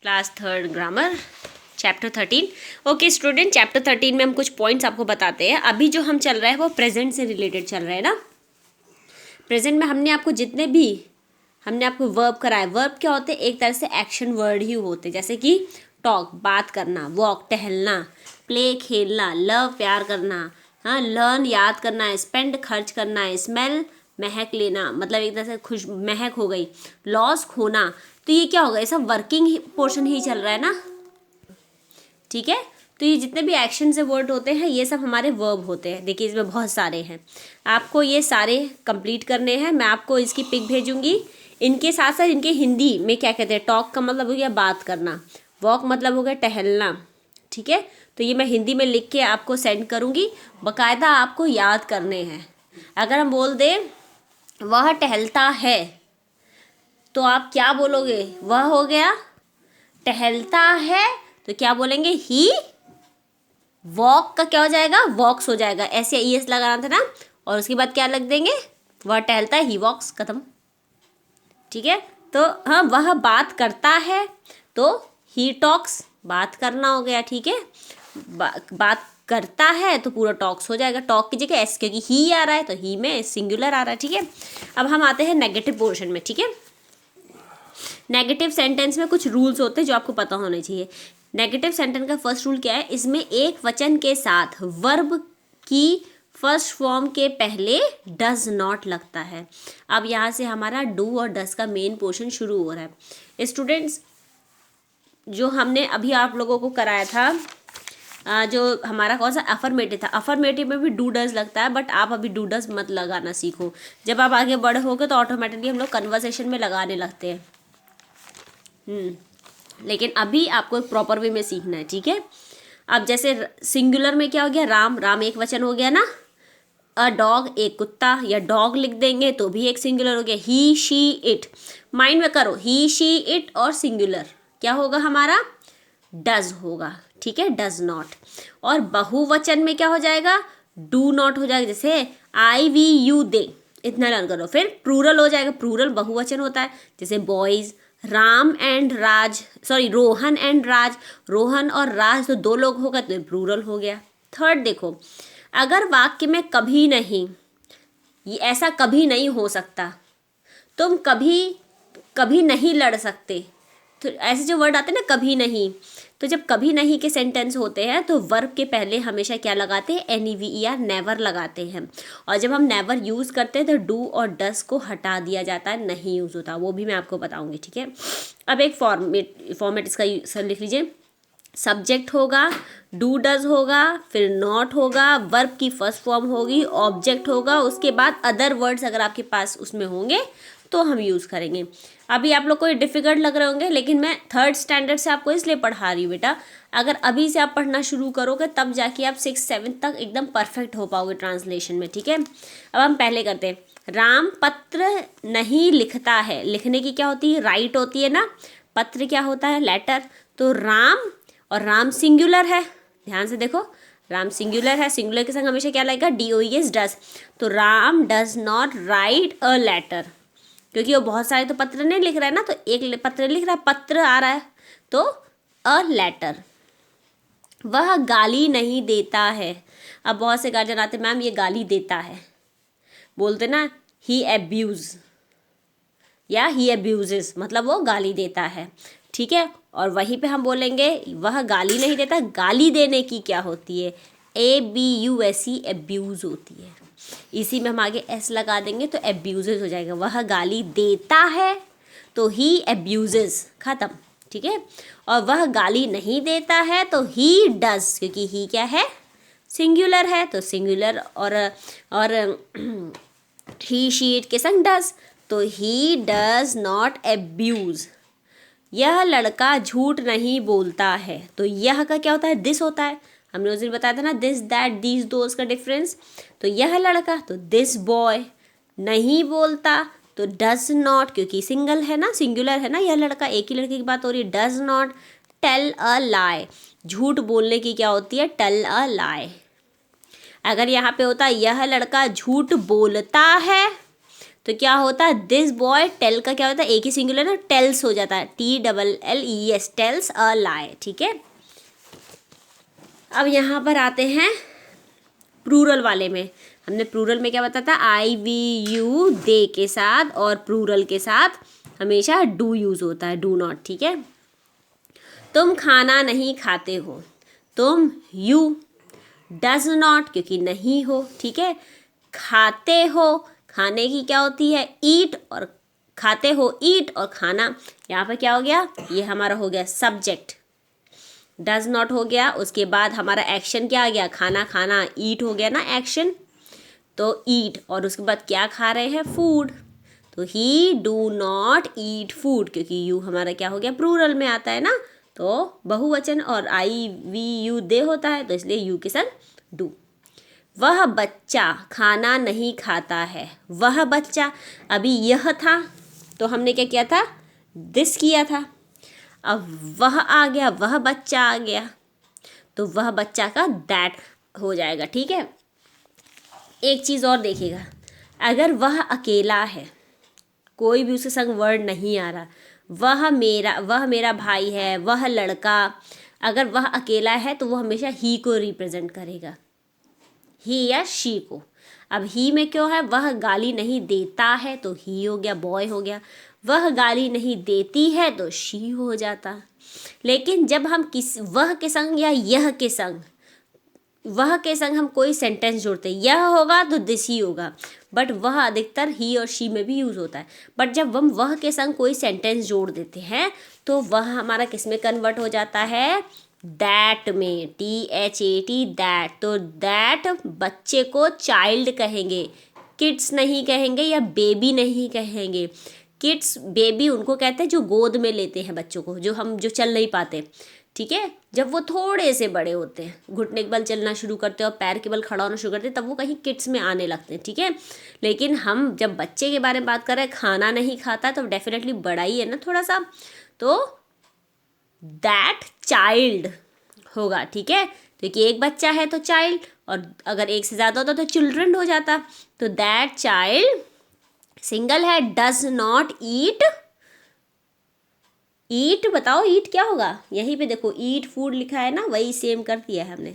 Class third grammar chapter 13। Okay student, chapter 13 में हम कुछ पॉइंट्स आपको बताते हैं। अभी जो हम चल रहा है वो प्रेजेंट से रिलेटेड चल रहा है ना। प्रेजेंट में हमने आपको वर्ब कराया। वर्ब क्या होते हैं? एक तरह से एक्शन वर्ड ही होते हैं, जैसे कि टॉक बात करना, वॉक टहलना, प्ले खेलना, लव प्यार करना, हाँ, लर्न याद करना, स्पेंड खर्च करना, स्मेल महक लेना, मतलब एक तरह से खुश महक हो गई, लॉस खोना। तो ये क्या होगा? ये सब वर्किंग पोर्शन ही चल रहा है ना, ठीक है। तो ये जितने भी एक्शन से वर्ड होते हैं ये सब हमारे वर्ब होते हैं। देखिए इसमें बहुत सारे हैं, आपको ये सारे कंप्लीट करने हैं। मैं आपको इसकी पिक भेजूंगी। इनके साथ साथ इनके हिंदी में क्या कहते हैं? टॉक का मतलब हो गया बात करना, वॉक मतलब हो गया टहलना, ठीक है। तो ये मैं हिंदी में लिख के आपको सेंड करूँगी, बाकायदा आपको याद करने हैं। अगर हम बोल दें वह टहलता है तो आप क्या बोलोगे? वह हो गया, टहलता है तो क्या बोलेंगे? ही। वॉक का क्या हो जाएगा? वॉक्स हो जाएगा। ऐसे ईएस लगाना था ना, और उसके बाद क्या लग देंगे? वह टहलता है, ही वॉक्स, खत्म, ठीक है। तो हाँ, वह बात करता है तो ही टॉक्स, बात करना हो गया, ठीक है। बात करता है तो पूरा टॉक्स हो जाएगा। टॉक की जगह एस, क्योंकि ही आ रहा है तो ही में सिंगुलर आ रहा है, ठीक है। अब हम आते हैं नेगेटिव पोर्शन में, ठीक है। नेगेटिव सेंटेंस में कुछ रूल्स होते हैं जो आपको पता होने चाहिए। नेगेटिव सेंटेंस का फर्स्ट रूल क्या है? इसमें एक वचन के साथ वर्ब की फर्स्ट फॉर्म के पहले डज नॉट लगता है। अब यहाँ से हमारा डू और डज का मेन पोर्शन शुरू हो रहा है। स्टूडेंट्स, जो हमने अभी आप लोगों को कराया था, जो हमारा कौन सा अफर्मेटिव था, अफर्मेटिव में भी डू डज लगता है, बट आप अभी डू डज मत लगाना सीखो। जब आप आगे बड़े होगे तो ऑटोमेटिकली हम लोग कन्वर्सेशन में लगाने लगते हैं। लेकिन अभी आपको एक प्रॉपर वे में सीखना है, ठीक है। अब जैसे सिंगुलर में क्या हो गया? राम, राम एक वचन हो गया ना। अ डॉग, एक कुत्ता, या डॉग लिख देंगे तो भी एक सिंगुलर हो गया। ही शी इट, माइंड में करो, ही शी इट और सिंगुलर क्या होगा हमारा? डज होगा, ठीक है, डज नॉट। और बहुवचन में क्या हो जाएगा? डू नॉट हो जाएगा। जैसे आई वी यू दे, इतना लर्न करो। फिर प्लूरल हो जाएगा, प्लूरल बहुवचन होता है, जैसे boys, Ram and Raj, sorry Rohan and Raj, Rohan और राज तो दो लोग होगा तो प्लूरल हो गया। थर्ड देखो, अगर वाक्य में कभी नहीं, ये ऐसा कभी नहीं हो सकता, तुम कभी कभी नहीं लड़ सकते, तो ऐसे जो वर्ड आते हैं ना, कभी नहीं, तो जब कभी नहीं के सेंटेंस होते हैं तो वर्ब के पहले हमेशा क्या लगाते हैं? NEVER, नेवर लगाते हैं। और जब हम नेवर यूज़ करते हैं तो डू और डस को हटा दिया जाता है, नहीं यूज़ होता, वो भी मैं आपको बताऊंगी, ठीक है। अब एक फॉर्मेट इसका सर लिख लीजिए। सब्जेक्ट होगा, डू डज होगा, फिर नॉट होगा, वर्ब की फर्स्ट फॉर्म होगी, ऑब्जेक्ट होगा, उसके बाद अदर वर्ड्स अगर आपके पास उसमें होंगे तो हम यूज़ करेंगे। अभी आप लोग को ये डिफ़िकल्ट लग रहे होंगे, लेकिन मैं थर्ड स्टैंडर्ड से आपको इसलिए पढ़ा रही हूँ बेटा। अगर अभी से आप पढ़ना शुरू करोगे तब जाके आप 6-7 तक एकदम परफेक्ट हो पाओगे ट्रांसलेशन में, ठीक है। अब हम पहले करते हैं। राम पत्र नहीं लिखता है, लिखने की क्या होती है? राइट होती है ना। पत्र क्या होता है? लेटर। तो राम, और राम सिंगुलर है, ध्यान से देखो, राम सिंगुलर है, सिंगुलर के संग हमेशा क्या लगेगा? DOES, does. तो Ram does not write a letter, क्योंकि वो बहुत सारे तो पत्र नहीं लिख रहा है ना, तो एक पत्र लिख रहा है, पत्र आ रहा है, तो अ लेटर। वह गाली नहीं देता है। अब बहुत से गार्जियन आते, मैम ये गाली देता है, बोलते ना ही एब्यूज या ही एब्यूजेस, मतलब वो गाली देता है, ठीक है। और वहीं पे हम बोलेंगे वह गाली नहीं देता, गाली देने की क्या होती है? ABUSE, एब्यूज होती है। इसी में हम आगे एस लगा देंगे तो एब्यूजेस हो जाएगा। वह गाली देता है तो ही एब्यूजेस, खत्म, ठीक है। और वह गाली नहीं देता है तो ही डज, क्योंकि ही क्या है? सिंगुलर है, तो सिंगुलर और ही शी इट के संग डज, तो ही डज नॉट एब्यूज। यह लड़का झूठ नहीं बोलता है, तो यह का क्या होता है? दिस होता है। हमने उस दिन बताया था ना, दिस दैट दीज दोज का डिफरेंस। तो यह लड़का, तो दिस बॉय, नहीं बोलता तो डज नॉट, क्योंकि सिंगल है ना, सिंगुलर है ना, यह लड़का, एक ही लड़के की बात हो रही है। डज नॉट टेल अ लाई, झूठ बोलने की क्या होती है? टेल अ लाई। अगर यहाँ पे होता यह लड़का झूठ बोलता है, तो क्या होता है, दिस बॉय, टेल का क्या होता है, एक ही सिंगुलर ना, टेल्स हो जाता है, TLLES, टेल्स अ लाई, ठीक है। अब यहाँ पर आते हैं प्लूरल वाले में। हमने प्लूरल में क्या बताया था, आई वी यू दे के साथ, और प्लूरल के साथ हमेशा डू यूज होता है, डू नॉट, ठीक है। तुम खाना नहीं खाते हो, तुम यू, डज नॉट क्योंकि नहीं हो, ठीक है। खाते हो, खाने की क्या होती है, ईट, और खाते हो ईट, और खाना यहाँ पर क्या हो गया, ये हमारा हो गया सब्जेक्ट, डज नॉट हो गया। उसके बाद हमारा एक्शन क्या आ गया, खाना खाना, ईट हो गया ना एक्शन, तो ईट, और उसके बाद क्या खा रहे हैं, फूड, तो ही डू नॉट ईट फूड, क्योंकि यू हमारा क्या हो गया, प्लूरल में आता है ना, तो बहुवचन, और आई वी यू दे होता है, तो इसलिए यू के संग डू। वह बच्चा खाना नहीं खाता है, वह बच्चा, अभी यह था तो हमने क्या किया था, दिस किया था। अब वह आ गया, वह बच्चा आ गया, तो वह बच्चा का दैट हो जाएगा, ठीक है। एक चीज़ और देखिएगा, अगर वह अकेला है, कोई भी उसके संग वर्ड नहीं आ रहा, वह मेरा भाई है, वह लड़का, अगर वह अकेला है तो वो हमेशा ही को रिप्रेजेंट करेगा, ही या शी को। अब ही में क्यों है, वह गाली नहीं देता है तो ही हो गया, बॉय हो गया। वह गाली नहीं देती है तो शी हो जाता। लेकिन जब हम वह के संग या यह के संग, वह के संग हम कोई सेंटेंस जोड़ते हैं, यह होगा तो दिस ही होगा, बट वह अधिकतर ही और शी में भी यूज़ होता है। बट जब हम वह के संग कोई सेंटेंस जोड़ देते हैं तो वह हमारा किस में कन्वर्ट हो जाता है, दैट में, THAT, दैट। तो दैट बच्चे को चाइल्ड कहेंगे, किड्स नहीं कहेंगे या बेबी नहीं कहेंगे। किड्स, बेबी उनको कहते हैं जो गोद में लेते हैं बच्चों को, जो चल नहीं पाते, ठीक है। जब वो थोड़े से बड़े होते हैं, घुटने के बल चलना शुरू करते हैं और पैर के बल खड़ा होना शुरू करते हैं, तब वो कहीं किड्स में आने लगते हैं, ठीक है। लेकिन हम जब बच्चे के बारे में बात कर रहे हैं, खाना नहीं खाता, तो डेफिनेटली बड़ा ही है ना थोड़ा सा, तो दैट चाइल्ड होगा, ठीक है। क्योंकि एक बच्चा है तो चाइल्ड, और अगर एक से ज़्यादा होता तो चिल्ड्रन हो जाता। तो दैट चाइल्ड सिंगल है, डज नॉट ईट, ईट बताओ, ईट क्या होगा, यहीं पे देखो ईट फूड लिखा है ना, वही सेम कर दिया है हमने,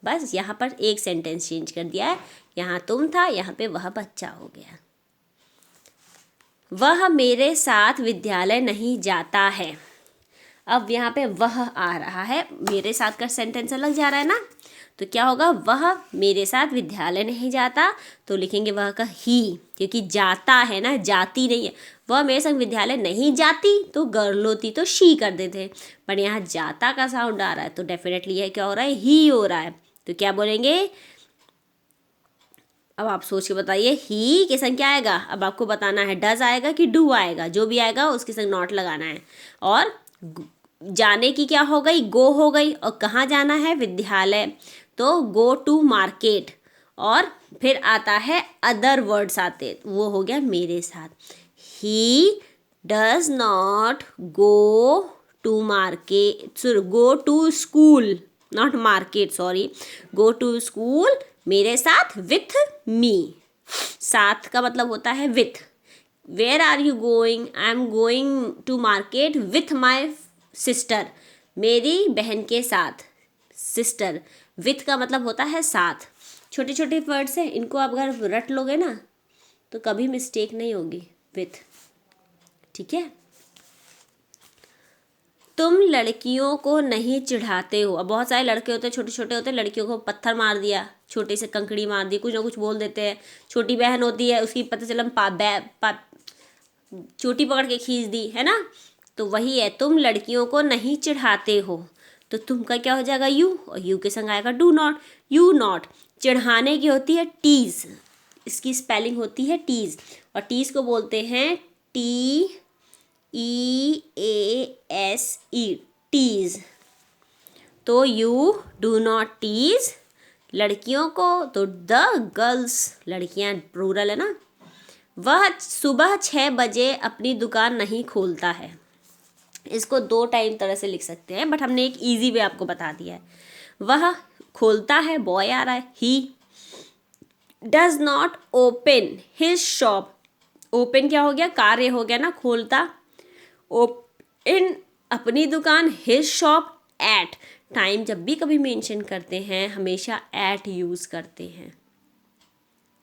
बस यहाँ पर एक सेंटेंस चेंज कर दिया है, यहाँ तुम था, यहाँ पे वह बच्चा हो गया। वह मेरे साथ विद्यालय नहीं जाता है, अब यहाँ पे वह आ रहा है, मेरे साथ का सेंटेंस अलग जा रहा है ना, तो क्या होगा, वह मेरे साथ विद्यालय नहीं जाता, तो लिखेंगे वह का ही, क्योंकि जाता है ना, जाती नहीं है। वह मेरे संग विद्यालय नहीं जाती तो गर्ल होती तो शी कर देते, पर यहाँ जाता का साउंड आ रहा है, तो डेफिनेटली यह क्या हो रहा है, ही हो रहा है। तो क्या बोलेंगे, अब आप सोच के बताइए, ही के संग क्या आएगा, अब आपको बताना है, डज आएगा कि डू आएगा, जो भी आएगा उसके संग नॉट लगाना है। और जाने की क्या हो गई, गो हो गई, और कहाँ जाना है, विद्यालय, तो गो टू मार्केट। और फिर आता है अदर वर्ड्स आते, वो हो गया मेरे साथ, he does not go to market, go to school, not market, sorry, go to school मेरे साथ, विथ मी, साथ का मतलब होता है with. Where are you going, I am going to market with my sister, मेरी बहन के साथ, सिस्टर, विथ का मतलब होता है साथ। छोटे छोटे वर्ड्स हैं, इनको आप अगर रट लोगे ना तो कभी मिस्टेक नहीं होगी, विथ, ठीक है। तुम लड़कियों को नहीं चिढ़ाते हो, अब बहुत सारे लड़के होते हैं, छोटे छोटे होते हैं, लड़कियों को पत्थर मार दिया, छोटे से कंकड़ी मार दी, कुछ ना कुछ बोल देते हैं। छोटी बहन होती है, उसकी पता चला चोटी पकड़ के खींच दी, है ना, तो वही है, तुम लड़कियों को नहीं चिढ़ाते हो, तो तुम का क्या हो जाएगा, यू, और यू के संग आएगा डू नॉट, यू नॉट। चिढ़ाने की होती है टीज, इसकी स्पेलिंग होती है टीज, और टीज को बोलते हैं TEASE, टीज। तो यू डू नॉट टीज लड़कियों को, तो द गर्ल्स, लड़कियां प्लूरल है ना। वह सुबह 6 बजे अपनी दुकान नहीं खोलता है, इसको 2 टाइम तरह से लिख सकते हैं, बट हमने एक इजी वे आपको बता दिया है। वह खोलता है, बॉय आ रहा है, ही does not open his shop, open क्या हो गया, कार्य हो गया ना, खोलता। ओपन अपनी दुकान, हिज शॉप, एट। टाइम जब भी कभी मेंशन करते हैं हमेशा एट यूज़ करते हैं।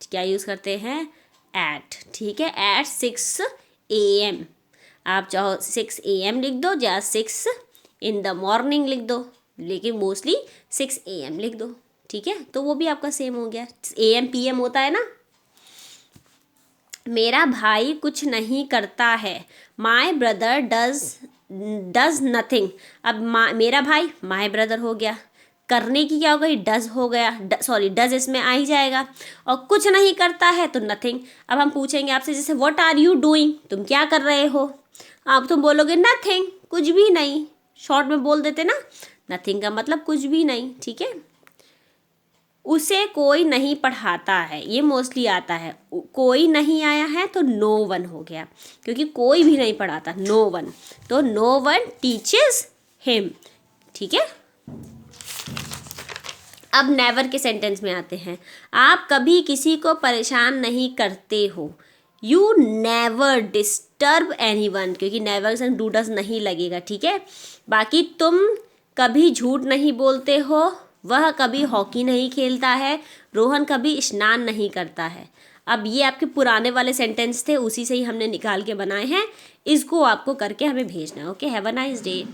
क्या यूज़ करते हैं, एट, ठीक है। एट 6 AM, आप चाहो 6 AM लिख दो या 6 इन द मॉर्निंग लिख दो, लेकिन मोस्टली 6 AM लिख दो, ठीक है। तो वो भी आपका सेम हो गया, AM PM होता है ना। मेरा भाई कुछ नहीं करता है, माई ब्रदर डज नथिंग। अब मेरा भाई माई ब्रदर हो गया, करने की क्या हो गई, डज हो गया, सॉरी डज इसमें आ ही जाएगा, और कुछ नहीं करता है तो नथिंग। अब हम पूछेंगे आपसे जैसे व्हाट आर यू डूइंग, तुम क्या कर रहे हो, आप तुम बोलोगे नथिंग, कुछ भी नहीं, शॉर्ट में बोल देते ना, नथिंग का मतलब कुछ भी नहीं, ठीक है। उसे कोई नहीं पढ़ाता है, ये मोस्टली आता है, कोई नहीं आया है तो नो वन हो गया, क्योंकि कोई भी नहीं पढ़ाता, नो वन, तो नो वन टीचेस हिम, ठीक है। अब नेवर के सेंटेंस में आते हैं। आप कभी किसी को परेशान नहीं करते हो, you never disturb any one, क्योंकि नेवर से डू डज नहीं लगेगा, ठीक है। बाकी तुम कभी झूठ नहीं बोलते हो, वह कभी हॉकी नहीं खेलता है, रोहन कभी स्नान नहीं करता है। अब ये आपके पुराने वाले सेंटेंस थे, उसी से ही हमने निकाल के बनाए हैं, इसको आपको करके हमें भेजना है। Okay, have a nice day.